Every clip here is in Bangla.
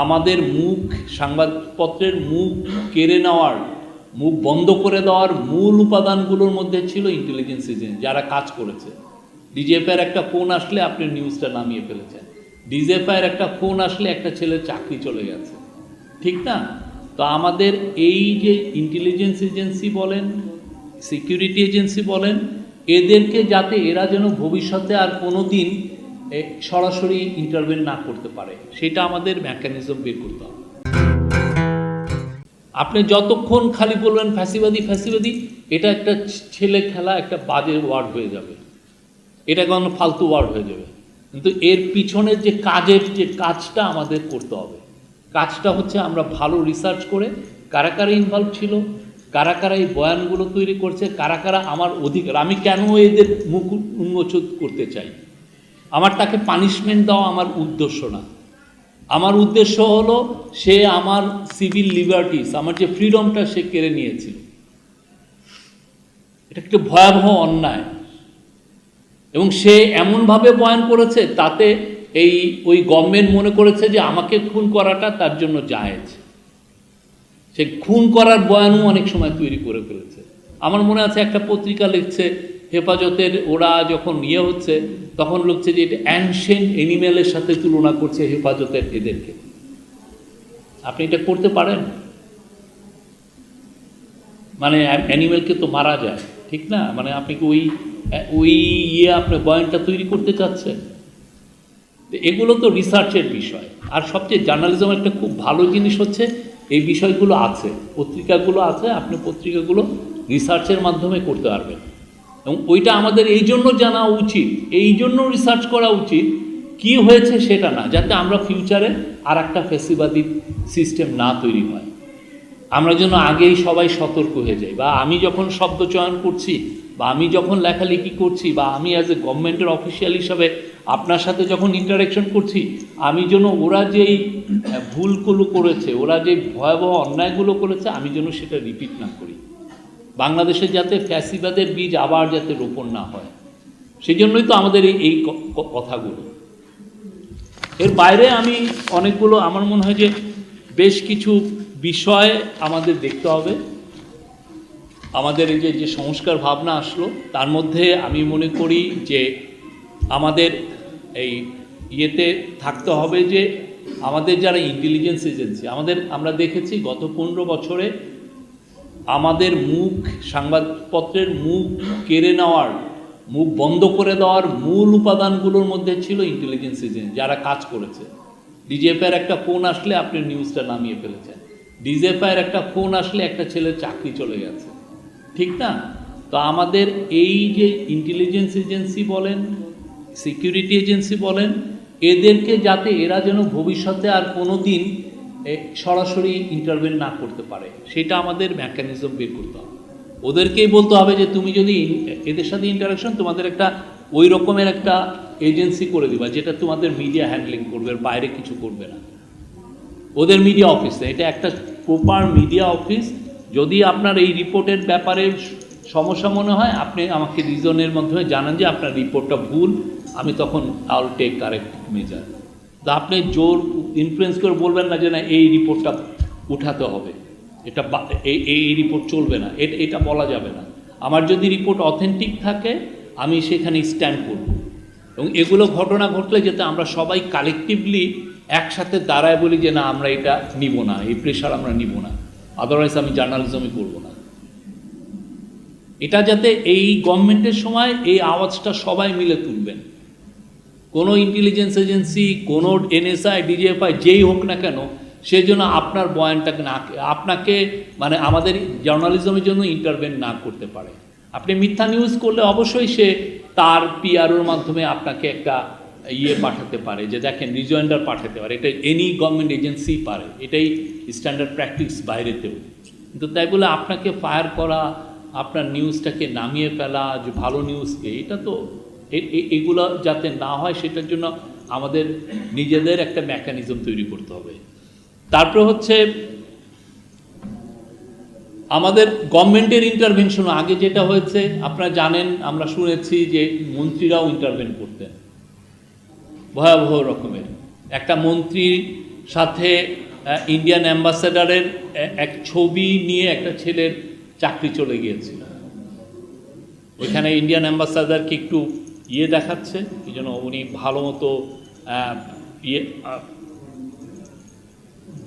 আমাদের মুখ, সংবাদপত্রের মুখ কেড়ে নেওয়ার, মুখ বন্ধ করে দেওয়ার মূল উপাদানগুলোর মধ্যে ছিল ইন্টেলিজেন্স এজেন্সি যারা কাজ করেছে। ডিজিএফআইয়ের একটা ফোন আসলে আপনি নিউজটা নামিয়ে ফেলেছেন, ডিজিএফআইয়ের একটা ফোন আসলে একটা ছেলের চাকরি চলে গেছে, ঠিক না? তো আমাদের এই যে ইন্টেলিজেন্স এজেন্সি বলেন, সিকিউরিটি এজেন্সি বলেন, এদেরকে যাতে এরা যেন ভবিষ্যতে আর কোনো দিন সরাসরি ইন্টারভেন না করতে পারে, সেটা আমাদের মেকানিজম বের করতে হবে। আপনি যতক্ষণ খালি বলবেন ফ্যাসিবাদী ফ্যাসিবাদী, এটা একটা ছেলে খেলা, একটা বাজে ওয়ার্ড হয়ে যাবে, এটা কোনো ফালতু ওয়ার্ড হয়ে যাবে। কিন্তু এর পিছনের যে কাজটা আমাদের করতে হবে, কাজটা হচ্ছে আমরা ভালো রিসার্চ করে কারা কারা ইনভলভ ছিল, কারা কারা এই বয়ানগুলো তৈরি করছে, কারা কারা আমার অধিকার, আমি কেন এদের মুখ উন্মোচন করতে চাই, আমার তাকে পানিশমেন্ট দেওয়া আমার উদ্দেশ্য না। আমার উদ্দেশ্য হলো সে আমার সিভিল লিবার্টিস, আমার যে ফ্রিডমটা সে কেড়ে নিয়েছিল, এটা একটা ভয়াবহ অন্যায়। এবং সে এমনভাবে বয়ান করেছে তাতে ওই গভর্নমেন্ট মনে করেছে যে আমাকে খুন করাটা তার জন্য জায়েজ। সে খুন করার বয়ানও অনেক সময় তৈরি করে ফেলেছে। আমার মনে আছে একটা পত্রিকা লিখছে হেফাজতের, ওরা যখন হচ্ছে তখন লিখছে যে এটা অ্যানশিয়েন্ট অ্যানিমেলের সাথে তুলনা করছে হেফাজতের এদেরকে। আপনি এটা করতে পারেন? মানে অ্যানিমেলকে তো মারা যায়, ঠিক না? মানে আপনি কি ওই আপনার বয়ানটা তৈরি করতে চাচ্ছেন? এগুলো তো রিসার্চের বিষয়। আর সবচেয়ে জার্নালিজম একটা খুব ভালো জিনিস হচ্ছে এই বিষয়গুলো আছে, পত্রিকাগুলো আছে, আপনি পত্রিকাগুলো রিসার্চের মাধ্যমে করতে পারবেন। এবং ওইটা আমাদের এই জন্য জানা উচিত, এই জন্য রিসার্চ করা উচিত কি হয়েছে সেটা না, যাতে আমরা ফিউচারে আর একটা ফ্যাসিবাদী সিস্টেম না তৈরি হয়। আমরা যেন আগেই সবাই সতর্ক হয়ে যাই, বা আমি যখন শব্দ চয়ন করছি, বা আমি যখন লেখালেখি করছি, বা আমি অ্যাজ এ গভর্নমেন্টের অফিসিয়াল হিসাবে আপনার সাথে যখন ইন্টারাকশন করছি, আমি যেন ওরা যেই ভুলগুলো করেছে, ওরা যে ভয়াবহ অন্যায়গুলো করেছে, আমি যেন সেটা রিপিট না করি। বাংলাদেশে যাতে ফ্যাসিবাদের বীজ আবার যাতে রোপণ না হয়, সেই জন্যই তো আমাদের এই কথাগুলো। এর বাইরে আমি অনেকগুলো, আমার মনে হয় যে বেশ কিছু বিষয় আমাদের দেখতে হবে। আমাদের এই যে সংস্কার ভাবনা আসলো, তার মধ্যে আমি মনে করি যে আমাদের এই ইয়েতে থাকতে হবে যে আমাদের যারা ইন্টেলিজেন্স এজেন্সি, আমরা দেখেছি গত 15 বছরে আমাদের মুখ, সংবাদপত্রের মুখ কেড়ে নেওয়ার, মুখ বন্ধ করে দেওয়ার মূল উপাদানগুলোর মধ্যে ছিল ইন্টেলিজেন্স এজেন্সি যারা কাজ করেছে। ডিজিএফআইয়ের একটা ফোন আসলে আপনি নিউজটা নামিয়ে ফেলেছেন, ডিজিএফআইয়ের একটা ফোন আসলে একটা ছেলের চাকরি চলে গেছে, ঠিক না? তো আমাদের এই যে ইন্টেলিজেন্স এজেন্সি বলেন, সিকিউরিটি এজেন্সি বলেন, এদেরকে যাতে এরা যেন ভবিষ্যতে আর কোনো দিন সরাসরি ইন্টারভেন না করতে পারে, সেটা আমাদের মেকানিজম বের করতে হবে। ওদেরকেই বলতে হবে যে তুমি যদি এদের সাথে ইন্টারাকশন, তোমাদের একটা ওই রকমের একটা এজেন্সি করে দিবা যেটা তোমাদের মিডিয়া হ্যান্ডলিং করবে, বাইরে কিছু করবে না। ওদের মিডিয়া অফিস, এটা একটা প্রপার মিডিয়া অফিস। যদি আপনার এই রিপোর্টের ব্যাপারে সমস্যা মনে হয়, আপনি আমাকে রিজনের মাধ্যমে জানান যে আপনার রিপোর্টটা ভুল, আমি তখন I will take correct measure. তো আপনি জোর ইনফ্লুয়েন্স করে বলবেন না যে না এই রিপোর্টটা উঠাতে হবে, এটা এই রিপোর্ট চলবে না, এটা বলা যাবে না। আমার যদি রিপোর্ট অথেন্টিক থাকে আমি সেখানে স্ট্যান্ড করব। এবং এগুলো ঘটনা ঘটলে যাতে আমরা সবাই কালেকটিভলি একসাথে দাঁড়ায় বলি যে না আমরা এটা নিব না, এই প্রেশার আমরা নিব না, আদারওয়াইজ আমি জার্নালিজমই করব না। এটা যাতে এই গভর্নমেন্টের সময় এই আওয়াজটা সবাই মিলে তুলবেন। কোনো ইন্টেলিজেন্স এজেন্সি, কোনো এনএসআই, ডিজিএফআই যেই হোক না কেন, সেই জন্য আপনার বয়ানটাকে না, আপনাকে মানে আমাদের জার্নালিজমের জন্য ইন্টারভেন না করতে পারে। আপনি মিথ্যা নিউজ করলে অবশ্যই সে তার পিআরওর মাধ্যমে আপনাকে একটা পাঠাতে পারে যে দেখেন রিজয়েন্ডার পাঠাতে পারে, এটা এনি গভর্নমেন্ট এজেন্সি পারে, এটাই স্ট্যান্ডার্ড প্র্যাকটিস বাইরেতেও। কিন্তু তাই বলে আপনাকে ফায়ার করা, আপনার নিউজটাকে নামিয়ে ফেলা, যে ভালো নিউজকে, এটা তো এগুলো যাতে না হয় সেটার জন্য আমাদের নিজেদের একটা মেকানিজম তৈরি করতে হবে। তারপর হচ্ছে আমাদের গভর্নমেন্টের ইন্টারভেনশন। আগে যেটা হয়েছে আপনারা জানেন, আমরা শুনেছি যে মন্ত্রীরাও ইন্টারভেন করতেন ভয়াবহ রকমের। একটা মন্ত্রী সাথে ইন্ডিয়ান অ্যাম্বাসেডারের এক ছবি নিয়ে একটা ছেলের চাকরি চলে গিয়েছিল। ওইখানে ইন্ডিয়ান অ্যাম্বাসেডারকে একটু দেখাচ্ছে, এই জন্য উনি ভালো মতো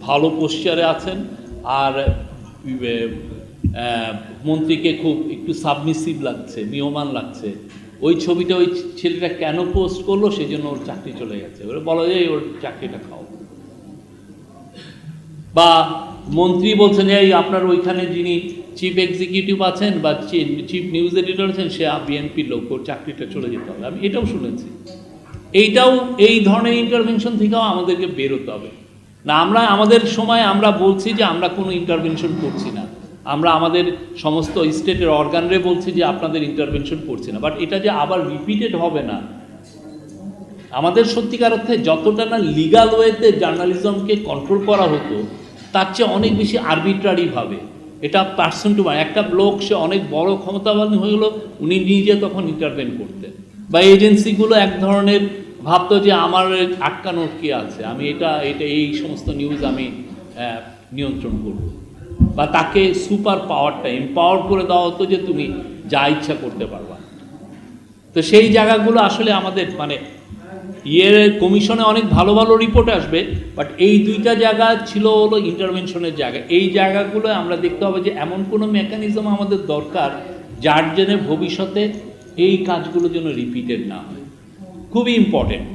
ভালো পোস্টারে আছেন, আর মন্ত্রীকে খুব একটু সাবমিসিভ লাগছে, নিয়মান লাগছে। ওই ছবিটা ওই ছেলেটা কেন পোস্ট করলো, সেই জন্য ওর চাকরি চলে গেছে। ওরা বলা যায় ওর চাকরিটা খাও। বা মন্ত্রী বলছেন যে আপনার ওইখানে যিনি চিফ এক্সিকিউটিভ আছেন বা চিফ নিউজ এডিটর আছেন সে বিএনপির লোক, ওর চাকরিটা চলে যেতে হবে। আমি এটাও শুনেছি। এইটাও এই ধরনের ইন্টারভেনশন থেকেও আমাদেরকে বেরোতে হবে না। আমরা আমাদের সময় আমরা বলছি যে আমরা কোনো ইন্টারভেনশন করছি না, আমরা আমাদের সমস্ত স্টেটের অর্গানরে বলছি যে আপনাদের ইন্টারভেনশন করছি না, বাট এটা যে আবার রিপিটেড হবে না। আমাদের সত্যিকার অর্থে যতটা না লিগাল ওয়েতে জার্নালিজমকে কন্ট্রোল করা হতো, তার চেয়ে অনেক বেশি আরবিট্রারিভাবে এটা পার্সন টু একটা লোক সে অনেক বড় ক্ষমতাবান হয়ে গেল, উনি নিজে তখন ইন্টারভেন করতেন। বা এজেন্সিগুলো এক ধরনের ভাবতো যে আমার আটকানোর কি আছে, আমি এটা এই সমস্ত নিউজ আমি নিয়ন্ত্রণ করব। বা তাকে সুপার পাওয়ারটা এম্পাওয়ার করে দেওয়া হতো যে তুমি যা ইচ্ছা করতে পারবা। তো সেই জায়গাগুলো আসলে আমাদের মানে কমিশনে অনেক ভালো ভালো রিপোর্ট আসবে, বাট এই দুইটা জায়গা ছিল হলো ইন্টারভেনশনের জায়গা। এই জায়গাগুলো আমরা দেখতে হবে যে এমন কোনো মেকানিজম আমাদের দরকার যার জন্য ভবিষ্যতে এই কাজগুলো যেন রিপিটেড না হয়, খুবই ইম্পর্টেন্ট।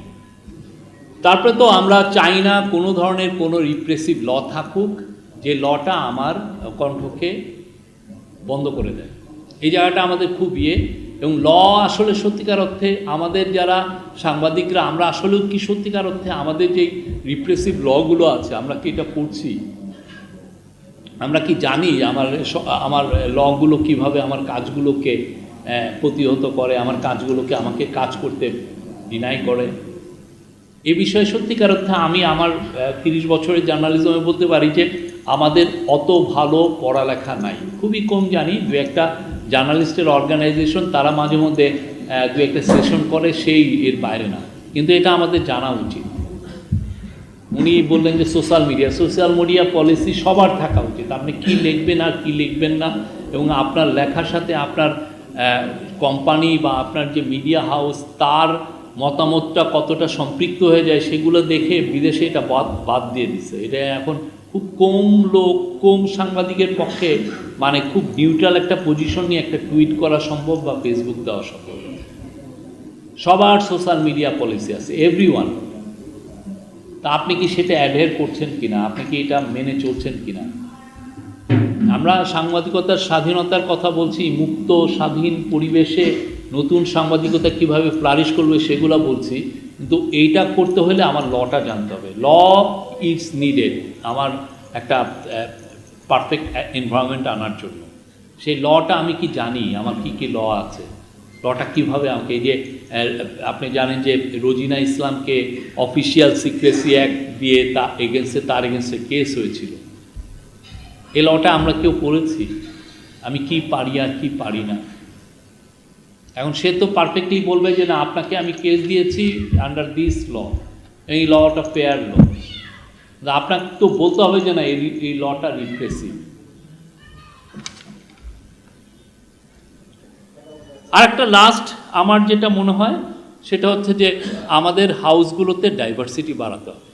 তারপরে তো আমরা চাই না কোনো ধরনের কোনো রিপ্রেসিভ ল থাকুক, যে লটা আমার কণ্ঠকে বন্ধ করে দেয়। এই জায়গাটা আমাদের খুব এবং ল আসলে সত্যিকার অর্থে আমাদের যারা সাংবাদিকরা আমরা আসলেও কি সত্যিকার অর্থে আমাদের যে রিপ্রেসিভ লগুলো আছে আমরা কি এটা পড়ছি, আমরা কি জানি আমার লগুলো কিভাবে আমার কাজগুলোকে প্রতিহত করে, আমার কাজগুলোকে আমাকে কাজ করতে ডিনাই করে। এ বিষয়ে সত্যিকার অর্থে আমি আমার 30 বছরের জার্নালিজমে বলতে পারি যে আমাদের অত ভালো পড়ালেখা নাই, খুবই কম জানি। দু একটা জার্নালিস্টের অর্গানাইজেশন তারা মাঝে মধ্যে দু একটা সেশন করে, সেই এর বাইরে না, কিন্তু এটা আমাদের জানা উচিত। উনি বললেন যে সোশ্যাল মিডিয়া পলিসি সবার থাকা উচিত, আপনি কি লিখবেন আর কি লিখবেন না, এবং আপনার লেখার সাথে আপনার কোম্পানি বা আপনার যে মিডিয়া হাউস তার মতামতটা কতটা সম্পৃক্ত হয়ে যায় সেগুলো দেখে বিদেশে এটা বাদ দিয়ে দিচ্ছে। এটা এখন খুব কম সাংবাদিকের পক্ষে মানে খুব নিউট্রাল একটা পজিশন নিয়ে একটা টুইট করা সম্ভব বা ফেসবুক দেওয়া সম্ভব। সবার সোশ্যাল মিডিয়া পলিসি আছে, এভরিওয়ান। তা আপনি কি সেটা অ্যাডহের করছেন কিনা, আপনি কি এটা মেনে চলছেন কিনা? আমরা সাংবাদিকতার স্বাধীনতার কথা বলছি, মুক্ত স্বাধীন পরিবেশে নতুন সাংবাদিকতা কিভাবে ফ্লারিশ করবে সেগুলো বলছি, কিন্তু এইটা করতে হলে আমার লটা জানতে হবে। ল ইজ নিডেড আমার একটা পারফেক্ট এনভায়রনমেন্ট আনার জন্য। সেই লটা আমি কি জানি, আমার কি ল আছে, লটা কীভাবে আমাকে, এই যে আপনি জানেন যে রোজিনা ইসলামকে অফিসিয়াল সিক্রেসি অ্যাক্ট দিয়ে তার এগেনস্টে কেস হয়েছিল। এই লটা আমরা কেউ পড়েছি, আমি কি পারি আর কি পারি না। এখন সে তো পারফেক্টলি বলবে যে না আপনাকে আমি কেস দিয়েছি আন্ডার দিস ল, এই লটা ফেয়ার ল। আপনাকে তো বলতে হবে যে না এই লটা রিপ্রেসিভ। আর একটা লাস্ট আমার যেটা মনে হয় সেটা হচ্ছে যে আমাদের হাউসগুলোতে ডাইভার্সিটি বাড়াতে হবে।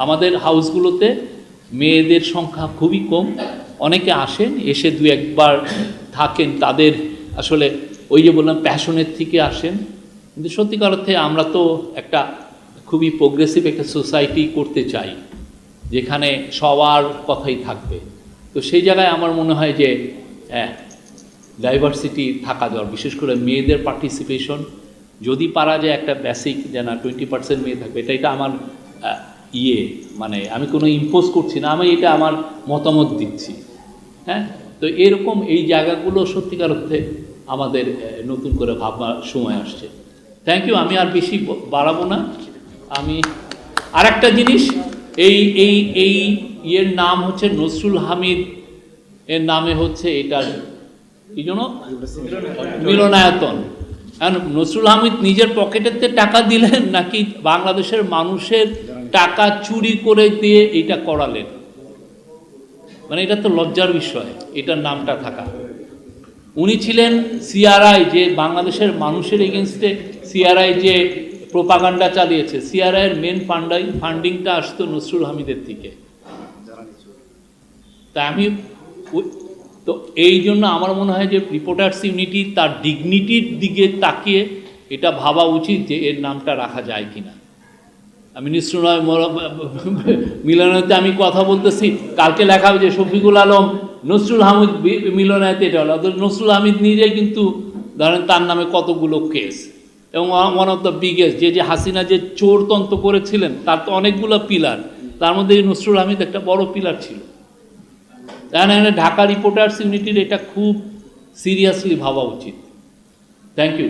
আমাদের হাউসগুলোতে মেয়েদের সংখ্যা খুবই কম, অনেকে আসেন, এসে দু একবার থাকেন, তাদের আসলে ওই যে বললাম প্যাশনের থেকে আসেন, কিন্তু সত্যিকার অর্থে আমরা তো একটা খুবই প্রোগ্রেসিভ একটা সোসাইটি করতে চাই যেখানে সবার কথাই থাকবে। তো সেই জায়গায় আমার মনে হয় যে ডাইভার্সিটি থাকা দরকার, বিশেষ করে মেয়েদের পার্টিসিপেশন যদি পারা যায় একটা বেসিক যে না 20% মেয়ে থাকবে, এটা আমার মানে আমি কোনো ইম্পোজ করছি না, আমি এটা আমার মতামত দিচ্ছি। হ্যাঁ, তো এরকম এই জায়গাগুলো সত্যিকার অর্থে আমাদের নতুন করে ভাববার সময় আসছে। থ্যাংক ইউ, আমি আর বেশি বাড়াবো না। আমি আর একটা জিনিস, এই নাম হচ্ছে নসরুল হামিদ, এর নামে হচ্ছে এটার কি জন্য মিলনায়তন। আর নসরুল হামিদ নিজের পকেটেতে টাকা দিলেন নাকি বাংলাদেশের মানুষের টাকা চুরি করে দিয়ে এটা করালেন? মানে এটা তো লজ্জার বিষয়, এটার নামটা থাকা। উনি ছিলেন সিআরআই, যে বাংলাদেশের মানুষের এগেনস্টে সিআরআই যে প্রোপাগান্ডা চালিয়েছে, সিআরআইয়ের মেন ফান্ডিংটা আসতো নসরুল হামিদের থেকে। তা আমি তো এই জন্য আমার মনে হয় যে রিপোর্টার্স ইউনিটি তার ডিগনিটির দিকে তাকিয়ে এটা ভাবা উচিত যে এর নামটা রাখা যায় কিনা। আমি নিশ্চয় মিলনায়তে আমি কথা বলতেছি, কালকে লেখা হবে যে শফিকুল আলম নসরুল হামিদ মিলনায়তে, এটা হলো নসরুল হামিদ নিজে কিন্তু ধরেন তার নামে কতগুলো কেস, এবং ওয়ান অফ দ্য বিগেস্ট, যে হাসিনা যে চোরতন্ত্র করেছিলেন তার তো অনেকগুলো পিলার, তার মধ্যে নসরুল হামিদ একটা বড় পিলার ছিল। তাহলে ঢাকা রিপোর্টার্স ইউনিটির এটা খুব সিরিয়াসলি ভাবা উচিত। Thank you.